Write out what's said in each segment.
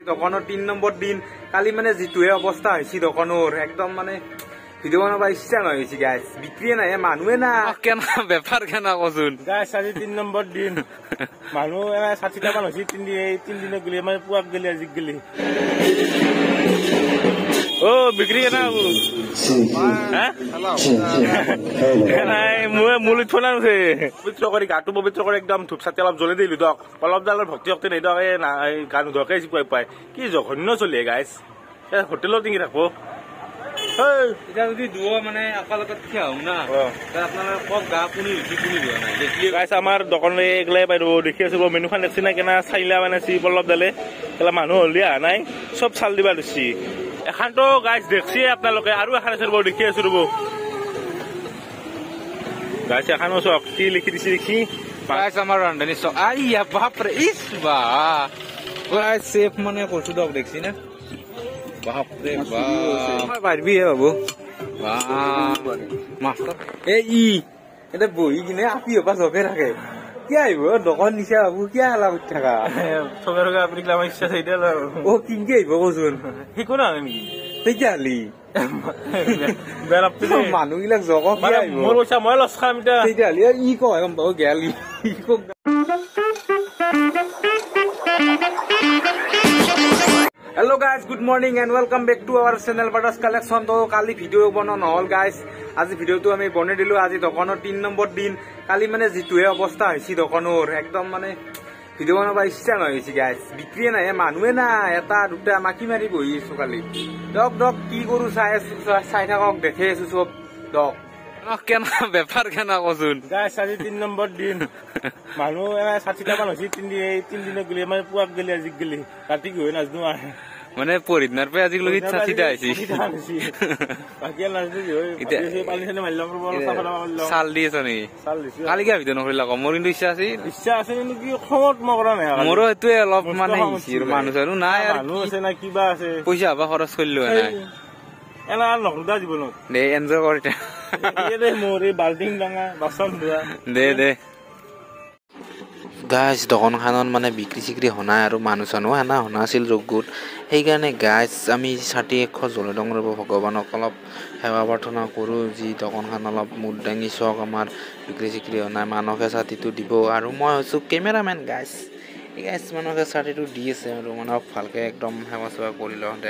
দোকানৰ 3 নম্বৰ দিন কালি মানে যেটোহে অৱস্থা হৈছে দোকানৰ একদম মানে ভিডিও বনাব ইচ্ছা নহৈছে গাইছ বিক্ৰিয়ে নাই মানুহে না কেনা বেপাৰ কেনা কচোন গাইছ আজি 3 নম্বৰ দিন মানুহ 60টা মান হৈছে 3 দিন গলি মানে পুৱাক গলি আজি গলি ও বিক্ৰি কেনা হবো হ্যাঁ নাই মই মুলি থনা আছে পবিত্ৰ কৰি গাটো পবিত্ৰ কৰি একদম ধূপচাতি অলপ জ্বলে দিলো দক অলপ জালৰ ভক্তি ভক্তি নাই দক এই গান ধকে পাই কি জঘন্য চলে গাইছ হোটেলত টিঙি থাকো এটা যদি দুও মানে আকালকত থিয়া হম না আপনারা কক গা পুনি পুনি দিয়া নাই দেখি গাইছ আমাৰ দোকানলে একলাই পাইব দেখি আছো মেনুখন দেখছি না কেনা চাইলা মানে চি অলপ দালে কেলা মানুহ হলি আ নাই সব চাল দিবা দিছি এখন তো গাইছ দেখছি আপোনালোকে আৰু এখন আছে ৰব দেখি আছো ৰব গাইছ এখন চক কি লিখি দিছি দেখি গাইছ আমাৰ ৰান্ধনি চক আইয়া বাপ ৰে ইস বা গাইছ সেফ মানে কচু দক দেখছি না বাপ রে বাপ পারবি হে বাবু মাস্টার এই এটা বহি কিনে আপি হপা চবে রাখে কি আইব দোকান নিচা বাবু কি হালা কৰি থাকা চবে ৰগা আপুনি ক্লাম ইচ্ছা চাইদে ও কিনকে আইব কচোন শিকো না নেকি তেতিয়ালি বেলাপতে মানুহবিলাক জগ কি আইব মোৰ পইচা মই লছ খাম এটা তেতিয়ালি ই কয় গম পাও গেলি Hello guys, good morning and welcome back to our channel Badas Collection. तो काली वीडियो बना নহল guys. आज वीडियो तो আমি বনে দিলো আজি দোকানৰ 3 নম্বৰ দিন কালি মানে যেটোহে অৱস্থা হৈছে দোকানৰ একদম মানে ভিডিও বনাব ইচ্ছা নহৈছে guys. বিক্ৰিয়ে নাই মানুহে না এটা দুটা মাকি মাৰি বহি আছো কালি. দক কি কৰো চাই থাকক দেখে আছো সব দক. কেনা বেপাৰ কেনা কচোন গাইছ আজি 3 নম্বৰ দিন মানুহ 60টা মান হৈছে 3 দিন গলি মানে পুৱাক গলি আজি গলি ৰাতি কি হৈ নাজনো মানে পৰিদিনাৰ পে আজি লগি 60টা হৈছে বাকি নাজনো কি হৈ পালি খানে মাৰিলাম সাল দি আছে নেকি সাল দিছে কালি কি ভিডিও নকৰিলা মোৰ কিন্তু ইচ্ছা আছে কিন্তু কি খমত মই কৰা নাই মোৰো এটোৱে অলপ মানে মানুহ আৰু নাই আৰু মানুহ আছে না কিবা আছে পইচা বা খৰচ কৰিলো নাই এলা নকদা জীৱনত দে এনজয় কৰিটা দে মোৰে বাল্টিং ডাঙা বাসন ধোৱা দে গাইছ দোকানখনত মানে বিক্ৰী চিক্ৰী হনাই আৰু মানুহ চানুহ হেনা হনা আছিল যোগগুত সেইকাৰণে গাইছ আমি 60-100 জ্বলে ডঙৰ ভগৱানক অলপ সেৱা প্ৰাৰ্থনা কৰোঁ যি দোকানখন অলপ মুড দাঙি চক আমাৰ বিক্ৰী চিক্ৰী হনাই মানুহকে ছাতিটো দিব আৰু মই হৈছোঁ কেমেৰামেন গাইছ এই গাইছ মানুহকে ছাতিটো দি আছে আৰু মানুহক ভালকে একদম সেৱা চেৱা কৰি লওঁ দে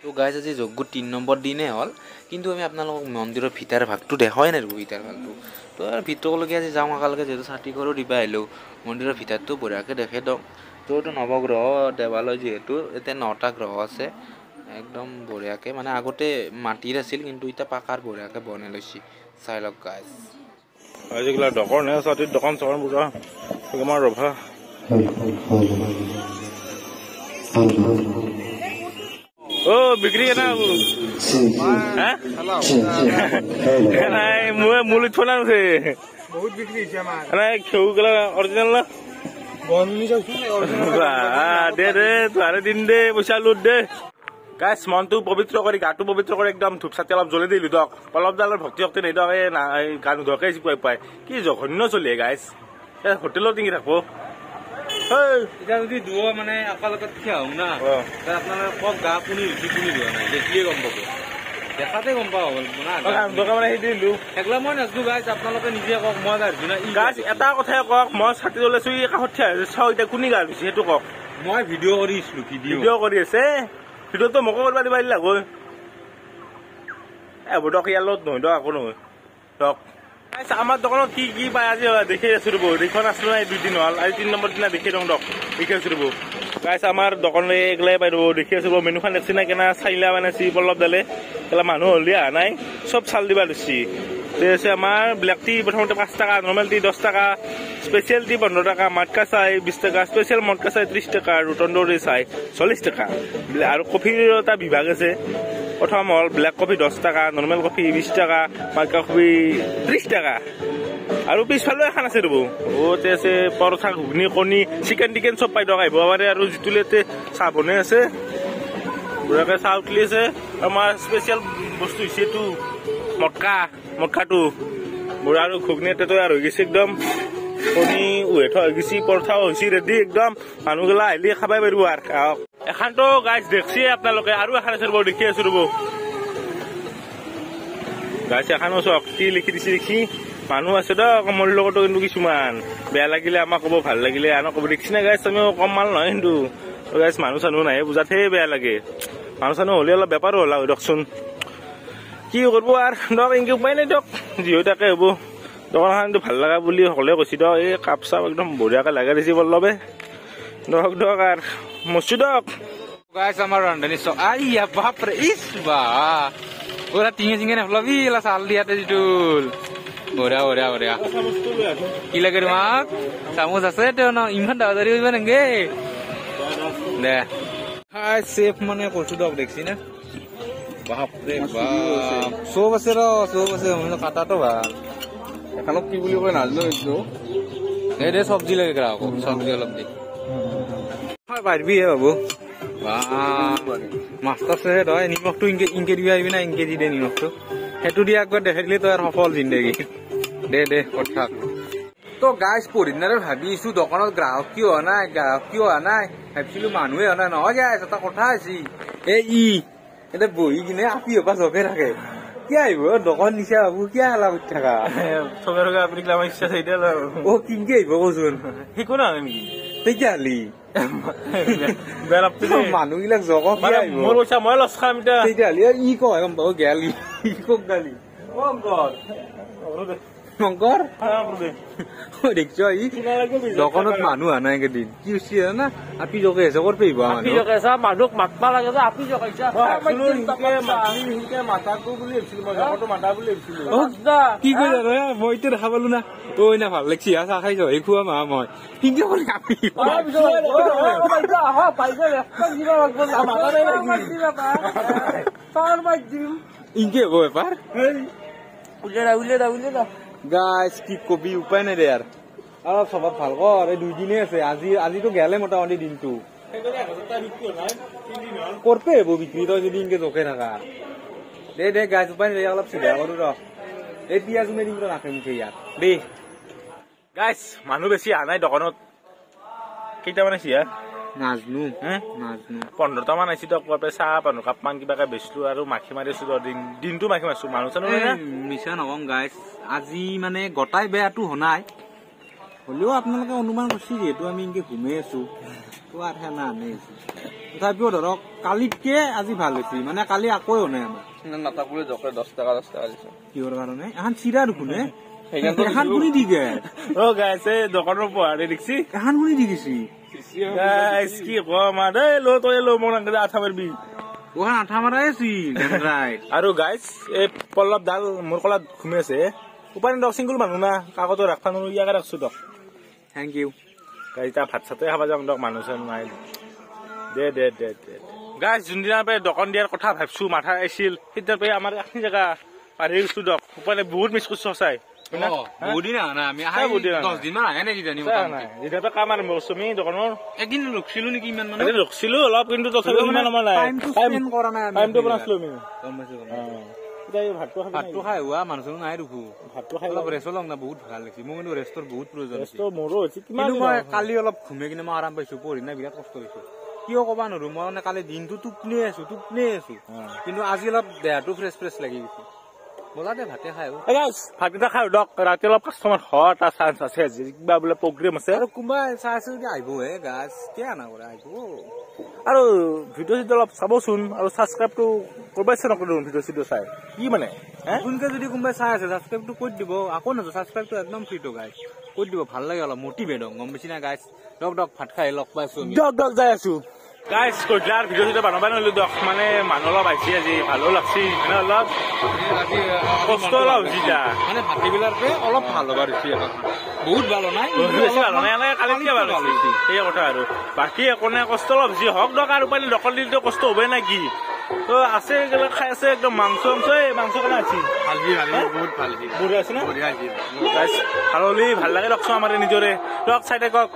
তো গাইছ আজি যোগগুত 3 নম্বৰ দিনে হ'ল কিন্তু আমি আপোনালোকক মন্দিৰৰ ভিতৰ ভাগটো দেখাই নাই ভিতৰ ভাগটো তো আৰু ভিতৰলৈকে আজি যাওঁ আকালৈকে যেহেতু ছাতি কৰোঁ দিবা আহিলোঁ মন্দিৰৰ ভিতৰটো বঢ়িয়াকৈ দেখে দিয়ক তো এইটো নৱগ্ৰহ দেৱালয় যিহেতু এতিয়া 9টা গ্ৰহ আছে একদম বঢ়িয়াকৈ মানে আগতে মাটিৰ আছিল কিন্তু এতিয়া পাকাৰ বঢ়িয়াকৈ বনাই লৈছে চাই লওক গাইছ আজিকালি দোকান নে ছাতিৰ দোকান চৰণ বুজা তোমাৰ ৰভা ও বিক্রি কেনা হবো হ্যাঁ নাই মই মুলি থনা আছে বহুত বিক্রি হৈছে আমাৰ নাই খেউ গলা অৰিজিনাল না বনি যাওছো দে তোৰে দিন দে পইচা লুট দে গাইছ মনটো পবিত্ৰ কৰি গাটো পবিত্ৰ কৰি একদম ধূপচাতি অলপ জ্বলে দিলো দক অলপ জালৰ ভক্তি ভক্তি নাই দক এই গান ধকে পাই কি জঘন্য চলে গাইছ হোটেলত টিঙি থাকো এটা যদি দুও মানে আকালকত থিয়া হম না আপনারা কক গা পুনি দিয়া নাই দেখিয়ে গম পাব দেখাতে গম পাব একলা মই নাজনো গাইছ আপোনালোকে নিজে কক মই গাইছো না গাইছ এটা কথাই কক মই ছাতি জ্বলাইছো এই কাষত থিয়া চাও এতিয়া কোনি গা দিছে সেইটো কক মই ভিডিঅ' কৰিছিলো ভিডিঅ' কৰি আছে ভিডিঅ'টো মোকো কৰিব দিবা দিলা গৈ বদক ইয়াৰ লগত নহয় দক আকৌ নহয় দক আমাৰ দোকানত কি কি পায় আজি দেখি আছো ৰব দেখুৱা নাছিলো নাই 2 দিন হ'ল আজি 3 নম্বৰ দিনা দেখি ৰং দক দেখি আছো ৰব গাইছ আমাৰ দোকানলে একলাই পাই ৰব দেখি আছো মেনুখন দেখছি না কেনা চাইলা মানে চি অলপ দালে কেলা মানুহ হলি আ নাই সব চাল দিবা দিছি আছে আমাৰ ব্লেক টি প্ৰথমতে 5 টাকা নৰ্মেল টি 10 টাকা স্পেচিয়েল টি 15 টাকা মাটকা চাই 20 টাকা স্পেচিয়েল মটকা চাই 30 টাকা আৰু তন্দুৰী চাই 40 টাকা আৰু কফিৰ এটা বিভাগ আছে প্ৰথম হল ব্লেক কফি 10 টাকা নৰ্মেল কফি 20 টাকা মাটকা কফি 30 টাকা আৰু পিছফালে এখন আছে ৰব ওতে আছে পৰঠা ঘুগনি কণী চিকেন টিকেন সব পাই দক আহিব পাৰে আৰু যিটোলেতে চাহ বনে আছে বুঢ়াকে চাহ উঠলি আছে আমাৰ স্পেচিয়েল বস্তু হৈছে এইটো মটকাটো বুঢ়া আৰু ঘুগনি এটা তৈয়াৰ হৈ গৈছে একদম কণী উহে থোৱা হৈ গৈছে পৰঠাও হৈছে ৰেডি একদম মানুহগিলা আহিলে খাবাই পাৰিব আৰু এখানতো গাইজ দেখছি আপোনালোকে আৰু এখন আছে ৰ'ব দেখি আছো ৰ'ব গাইজ এখানো চক কি লিখি দিছে দেখি মানুহ আছে দিয়ক মোৰ লগতো কিন্তু কিছুমান বেয়া লাগিলে আমাক ক'ব ভাল লাগিলে আনক ক'ব দেখছি না গাইজ আমিও কম মাল নহয় কিন্তু গাইজ মানুহ চানুহ নাহে বুজাতহে বেয়া লাগে মানুহ চানুহ হ'লে অলপ বেপাৰো হ'ল হয় দিয়কচোন কি কৰিব আৰু দিয়ক এনেকৈ উপায় নাই দিয়ক যিহেতু তাকে হ'ব দোকানখনটো ভাল লগা বুলি সকলোৱে কৈছে দিয়ক এই কাপ চাপ একদম বঢ়িয়াকৈ লগাই দিছে বল্লভে দিয়ক দিয়ক আৰু মচি দিয়ক গাইছ আমাৰ ৰান্ধনী চক আইয়া বাপৰে ইছ বা পুৰা টিঙে চিঙে নেফলাবি এলা চাল দিয়াতে যিটো বঢ়িয়া বঢ়িয়া বঢ়িয়া কি লাগে তোমাক চামুচ আছে তেওঁ ন ইমান দাদাৰি ইমান এংগে দে হাই চেফ মানে কৈছো দিয়ক দেখছি না বাপৰে বাপ চব আছে ৰ চব আছে কাটাটো ভাল এখানক কি বুলি কয় নাজানো এইটো দে চব্জি লাগে আকৌ চব্জি অলপ দি হয় পাৰিবিহে বাবু মাছটো আছে তই নিমখটো ইনকে দিবি আহিবি না ইনকে দি দে নিমখটো সেইটো দি আগত দেখাই দিলে তই সফল জিন্দগী দে কথা তো গাইজ পৰহিদিনাৰে ভাবিছো দোকানত গ্ৰাহক কিয় অহা নাই ভাবিছিলো মানুহে অহা নাই নহয় গাইজ এটা কথা আছে এতিয়া বহি কিনে আপি হপা জপে থাকে কি আহিব দোকান নিচা বাবু কিয় হালা কৰি থাকা চবে আপুনি আমাৰ ইচ্ছা চাই দিয়া অ কিনকে আহিব কচোন শিকো না নেকি তেতিয়াহ'লে মানুহবিলাক জগক মোৰ পইচা মই লছ খাম এতিয়া তেতিয়াহ'লে ই কয় গম পাব গেলি কক গালি শংকৰ দেখিছ ই দোকানত মানুহ অহা নাই কেইদিন কি হৈছে না আপি জকে আছে ক'ত পেহিব মানুহক মাতবা লাগে যে আপি জকাইছা মাথাটো বুলি ভাবিছিলো মই জকটো মাথা বুলি ভাবিছিলো কি কৈ জানো মইতো দেখা পালো না ঐ না ভাল লাগছি চাহ খাইছ এই খোৱা মা মই কিনকে ক'লে আপি ইনকে হ'ব বেপাৰ উলিয়াই গাইজ কি কবি উপায় নাই দে আৰু অলপ স্বভাৱ ভাল কৰ এই 2 দিনে আছে আজিতো গেলে মোটামুটি দিনটো কৰপে হ'ব বিক্ৰী তই যদি ইনকে জকে থাকা দে গাইজ উপায় নাই অলপ চিধা কৰো ৰ এই পিঁয়াজ মেৰি দিম নাখে মুখে ইয়াত দে গাইজ মানুহ বেছি অহা নাই দোকানত কেইটামান আছে নাজনো 15টা মান আহিছে তো চাহ 15 কাপ মান কিবাকে বেচলো আৰু মাখি মাৰিছো দিনটো মাখি মাৰিছো মানুহ চানো মিছা নকওঁ গাইজ আজি মানে গটাই বেয়াটো হোনাই হলেও আপোনালোকে অনুমান কৰিছে যিহেতু আমি এনেকে ঘুমাই আছো তো আৰু সেনা আনি আছো তথাপিও ধৰক কালিতকে আজি ভাল হৈছে মানে কালি আকৌ হোনাই আমাৰ নাথাকলে জকে 10 টকা দিছে কিহৰ কাৰণে এখন চিৰা দেখোনে এখন গুণি দি গে গাইজ দোকানৰ পোৱাৰে দেখছি এখন গুণি দি গেছি গাইজ কি কম আৰু মোৰ আঠা মাৰিবি আঠা মাৰাই আছিল আৰু গাইজ এই পল্লৱ ডাল মোৰ কলাত ঘুমি আছে উপায় নাই চিংগুল মানুহ না কাকতো ৰাখবা নোৱাৰো ইয়াকে ৰাখছো দক থেংক ইউ গাইজ তাৰ ভাত চাতে খাব যাম দক মানুহ চানুহ নাই দে গাইজ যোনদিনাৰ পৰা দোকান দিয়াৰ কথা ভাবছো মাথা আহিছিল সেইদিনাৰ পৰা আমাৰ এখিনি জেগা পাৰি গৈছো দক উপায় নাই বহুত মিছ কৰিছো সঁচাই কাম আৰম্ভ কৰিছো আমি দোকানৰ এদিন ৰখিছিলো নেকি ইমান মানে ৰখিছিলো অলপ কিন্তু তথাপিও ইমান আমাৰ নাই টাইমটো বনাইছিলো আমি ভাতটো খাই হোৱা মানুহ নাই ৰখো ভাতটো খাই অলপ ৰেষ্ট লওঁ না বহুত ভাল লাগিছে মোৰ কিন্তু ৰেষ্টৰ বহুত প্ৰয়োজন মোৰো হৈছে মই কালি অলপ ঘুমাই কিনে মই আৰাম পাইছো পঢ়িনা বিৰাট কষ্ট হৈছে কিয় কবা নোৱাৰো মই মানে কালি দিনটো টোপনি আছো কিন্তু আজি অলপ দেহাটো ফ্ৰেছ লাগি গৈছে বলাতে ভাতে খাই ভাতকেইটা খাই দক ৰাতি অলপ কাষ্টমাৰ হোৱাৰ এটা চান্স আছে কিবা বোলে প্ৰগ্ৰেম আছে আৰু কোনোবা চাই আছে যদি আহিবহে গাছ কিয় না কৰে আহিব আৰু ভিডিঅ' চিডিঅ' অলপ চাবচোন আৰু ছাবস্ক্ৰাইবটো কৰিবাইছে নকৰো ভিডিঅ' চাই কি মানে নতুনকে যদি কোনোবাই চাই আছে ছাবস্ক্ৰাইবটো কৰি দিব আকৌ নাযাওঁ ছাবস্ক্ৰাইবটো একদম ফ্ৰীটো গাইজ কৰি দিব ভাল লাগে অলপ মটিভেট হওঁ গম পাইছি না গাইজ দক ভাত খাই লগ পাইছো দক যাই আছো গাইজ কৈলাৰ ভিডিঅ' চিডিঅ' বনাব নোৱাৰিলো দক মানে মানুহ অলপ আহিছে আজি ভালো লাগছি মানে অলপ কষ্ট অলপ হৈছে মানে ভাতিবিলাকে অলপ ভাল হ'ব বহুত ভাল নাই কালিতকে ভাল হৈছে সেই কথা আৰু বাকী একো নাই কষ্ট অলপ যি হওক দক আৰু উপায় দোকান দিলেতো কষ্ট হ'বই না কি তো আছে খাই আছে একদম মাংস কেনে আছে বহুত ভাল বঢ়িয়া আছে না ভাল হলি ভাল লাগে দকচোন আমাৰ নিজৰে দক চাই থাকক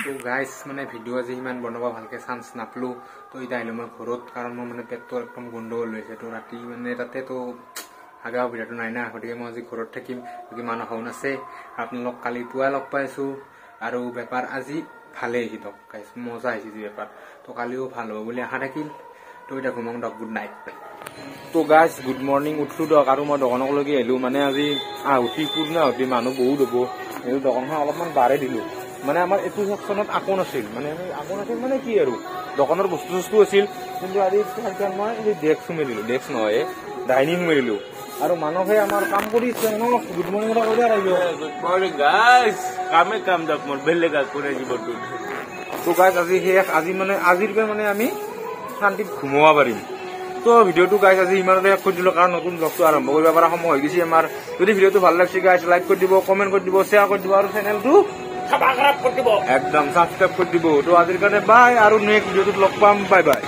তো গাইজ মানে ভিডিঅ' আজি ইমান বনাব ভালকে চান্স নাপালো তো এতিয়া আহিলো মই ঘৰত কাৰণ মোৰ মানে পেটটো একদম গণ্ডগোল হৈছে তো ৰাতি মানে তাতে তো হাগা সুবিধাটো নাই না গতিকে মই আজি ঘৰত থাকিম গতিকে মানুহ শাওন আছে আপোনালোক কালি পুৱা লগ পাইছো আৰু বেপাৰ আজি ভালে আহিছে দিয়ক গাইজ মজা আহিছে যি বেপাৰ তো কালিও ভাল হ'ব বুলি আশা থাকিল তো এতিয়া ঘুমাম দিয়ক গুড নাইট তো গাইজ গুড মৰ্ণিং উঠলো দিয়ক আৰু মই দোকানলৈকে আহিলো মানে আজি আহুতি পুৰণা আহুতি মানুহ বহুত হ'ব এই দোকানখন অলপমান বাঢ়ে দিলো মানে আমাৰ এইটো ছেকশ্যনত আকো নাছিল মানে আকো নাছিল মানে কি আৰু দোকানৰ বস্তু চস্তু আছিল কিন্তু আজি মই ডেস্ক সোমাই দিলো ডেস্ক নহয় ডাইনিং সোমাই দিলো আৰু মানুহে আমাৰ কাম কৰি গুড মৰ্ণিং এটা কৰি আহিব গুড মৰ্ণিং গাইজ কামে কাম দিয়ক মোৰ বেলেগ কৰে জীৱনটো তো গাইজ আজি শেষ আজি মানে আজিৰ পৰা মানে আমি শান্তিত ঘুমাব পাৰিম তো ভিডিঅ'টো গাইজ আজি ইমানতে শেষ কৰি দিলো কাৰণ নতুন ব্লগটো আৰম্ভ কৰিব পৰা সময় হৈ গৈছে আমাৰ যদি ভিডিঅ'টো ভাল লাগিছে গাইজ লাইক কৰি দিব কমেণ্ট কৰি দিব শ্বেয়াৰ কৰি দিব আৰু চেনেলটো একদম সাবস্ক্ৰাইব কৰি দিব তো আজিৰ কাৰণে বাই আৰু নেক্সট ভিডিঅ'টোত লগ পাম বাই বাই